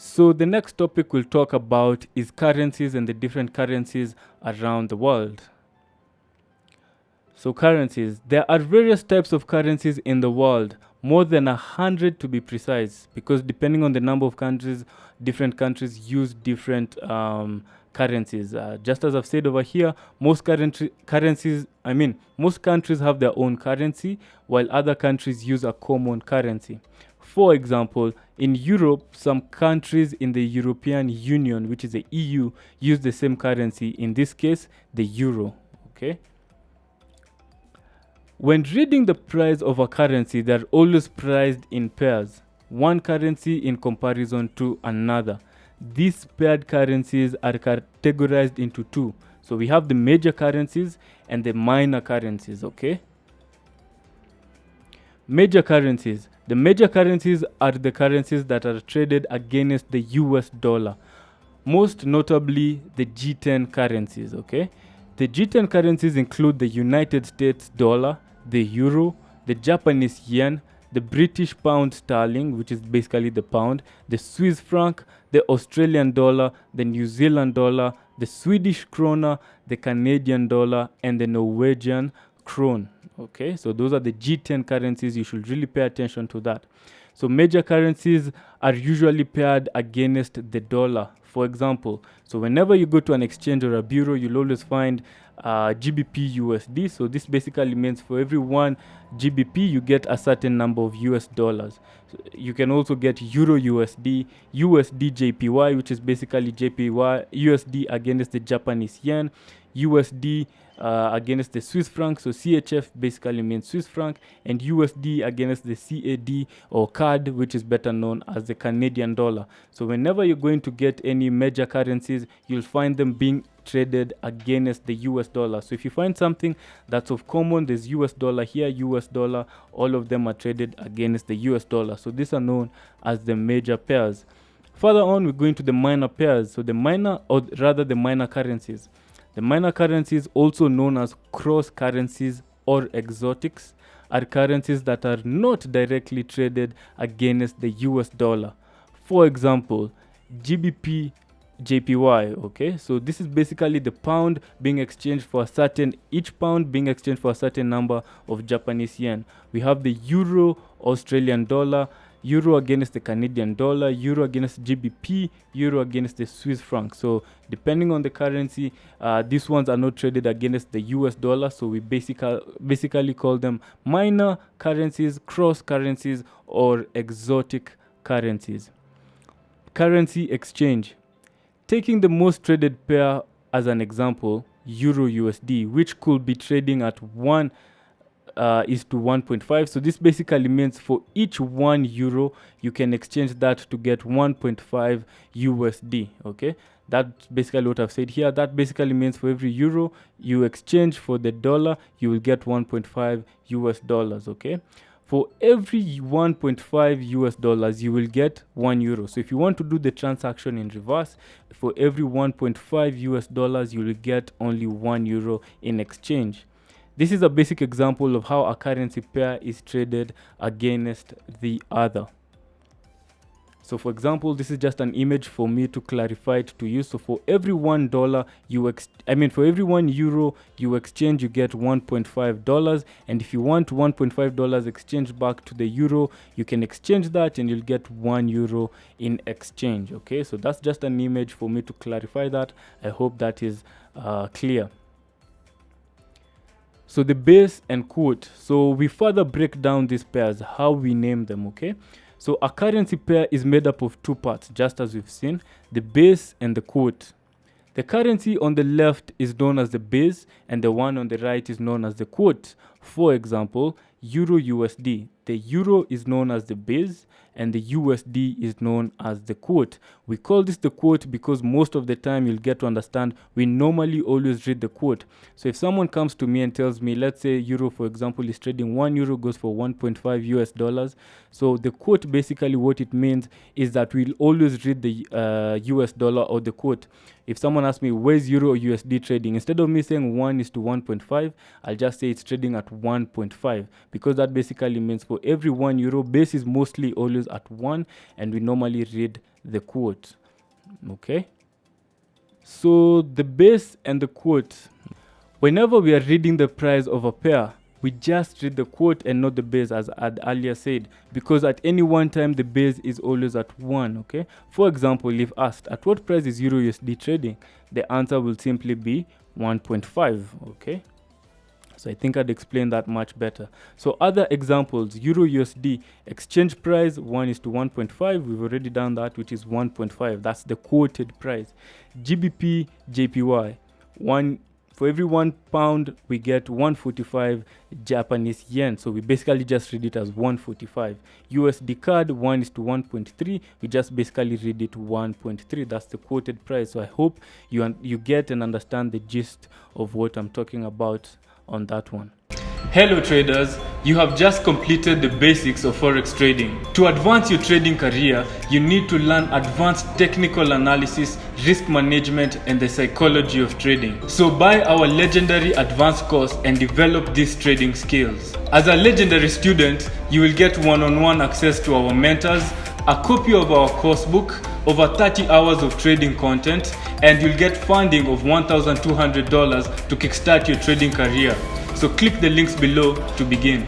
So the next topic we'll talk about is currencies and the different currencies around the world. So currencies. There are various types of currencies in the world, more than 100 to be precise, because depending on the number of countries, different countries use different currencies. Just as I've said over here, most most countries have their own currency, while other countries use a common currency. For example, in Europe, some countries in the European Union, which is the EU, use the same currency, in this case, the euro. Okay. When reading the price of a currency, they're always priced in pairs, one currency in comparison to another. These paired currencies are categorized into two. So we have the major currencies and the minor currencies, okay? Major currencies. The major currencies are the currencies that are traded against the US dollar. Most notably, the G10 currencies, okay? The G10 currencies include the United States dollar, the euro, the Japanese yen, the British pound sterling, which is basically the pound, the Swiss franc, the Australian dollar, the New Zealand dollar, the Swedish krona, the Canadian dollar, and the Norwegian krone. Okay, so those are the G10 currencies. You should really pay attention to that. So major currencies are usually paired against the dollar. For example, so whenever you go to an exchange or a bureau, you'll always find GBP USD. So this basically means for every one GBP, you get a certain number of US dollars. So you can also get Euro USD, USD JPY, which is basically JPY, USD against the Japanese yen, USD against the Swiss franc. So CHF basically means Swiss franc, and USD against the CAD or CAD, which is better known as the Canadian dollar. So whenever you're going to get any major currencies, you'll find them being traded against the US dollar. So if you find something that's of common, there's US dollar here, US dollar, all of them are traded against the US dollar. So these are known as the major pairs. Further on, we're going to the minor pairs. So the minor currencies. The minor currencies, also known as cross currencies or exotics, are currencies that are not directly traded against the US dollar. For example, GBP JPY, okay? So this is basically the pound being exchanged for each pound being exchanged for a certain number of Japanese yen. We have the Euro Australian dollar, Euro against the Canadian dollar, Euro against GBP, Euro against the Swiss franc. So depending on the currency, these ones are not traded against the US dollar. So we basically call them minor currencies, cross currencies, or exotic currencies. Currency exchange. Taking the most traded pair as an example, Euro USD, which could be trading at 1 is to 1.5. So this basically means for each 1 euro, you can exchange that to get 1.5 USD. Okay, that's basically what I've said here. That basically means for every euro you exchange for the dollar, you will get 1.5 US dollars. Okay. For every 1.5 US dollars, you will get 1 euro. So if you want to do the transaction in reverse, for every 1.5 US dollars, you will get only 1 euro in exchange. This is a basic example of how a currency pair is traded against the other. So for example, this is just an image for me to clarify it to you. So for every $1 for every 1 euro you exchange, you get $1.5. And if you want $1.5 exchange back to the euro, you can exchange that and you'll get 1 euro in exchange. Okay, so that's just an image for me to clarify that. I hope that is clear. So the base and quote. So we further break down these pairs, how we name them, okay? So a currency pair is made up of two parts, just as we've seen, the base and the quote. The currency on the left is known as the base and the one on the right is known as the quote. For example, Euro USD. The euro is known as the base and the USD is known as the quote. We call this the quote because most of the time you'll get to understand we normally always read the quote. So if someone comes to me and tells me, let's say euro, for example, is trading 1 euro goes for 1.5 US dollars. So the quote, basically what it means is that we'll always read the US dollar or the quote. if someone asks me where's Euro USD trading, instead of me saying 1:1.5, I'll just say it's trading at 1.5, because that basically means for every 1 euro, base is mostly always at 1, and we normally read the quote. Okay, so the base and the quote, whenever we are reading the price of a pair, we just read the quote and not the base, as I had earlier said, because at any one time the base is always at 1. Okay, for example, if asked at what price is Euro USD trading, the answer will simply be 1.5. Okay, so I think I'd explain that much better. So other examples, Euro USD exchange price 1:1.5, we've already done that, which is 1.5. That's the quoted price. GBP JPY, for every £1 we get 145 Japanese yen, so we basically just read it as 145. USD CAD 1:1.3, we just basically read it 1.3. That's the quoted price. So I hope you get and understand the gist of what I'm talking about on that one. Hello traders, you have just completed the basics of Forex trading. To advance your trading career, you need to learn advanced technical analysis, risk management, and the psychology of trading. So buy our legendary advanced course and develop these trading skills. As a legendary student, you will get one-on-one access to our mentors, a copy of our course book, over 30 hours of trading content, and you'll get funding of $1,200 to kickstart your trading career. So click the links below to begin.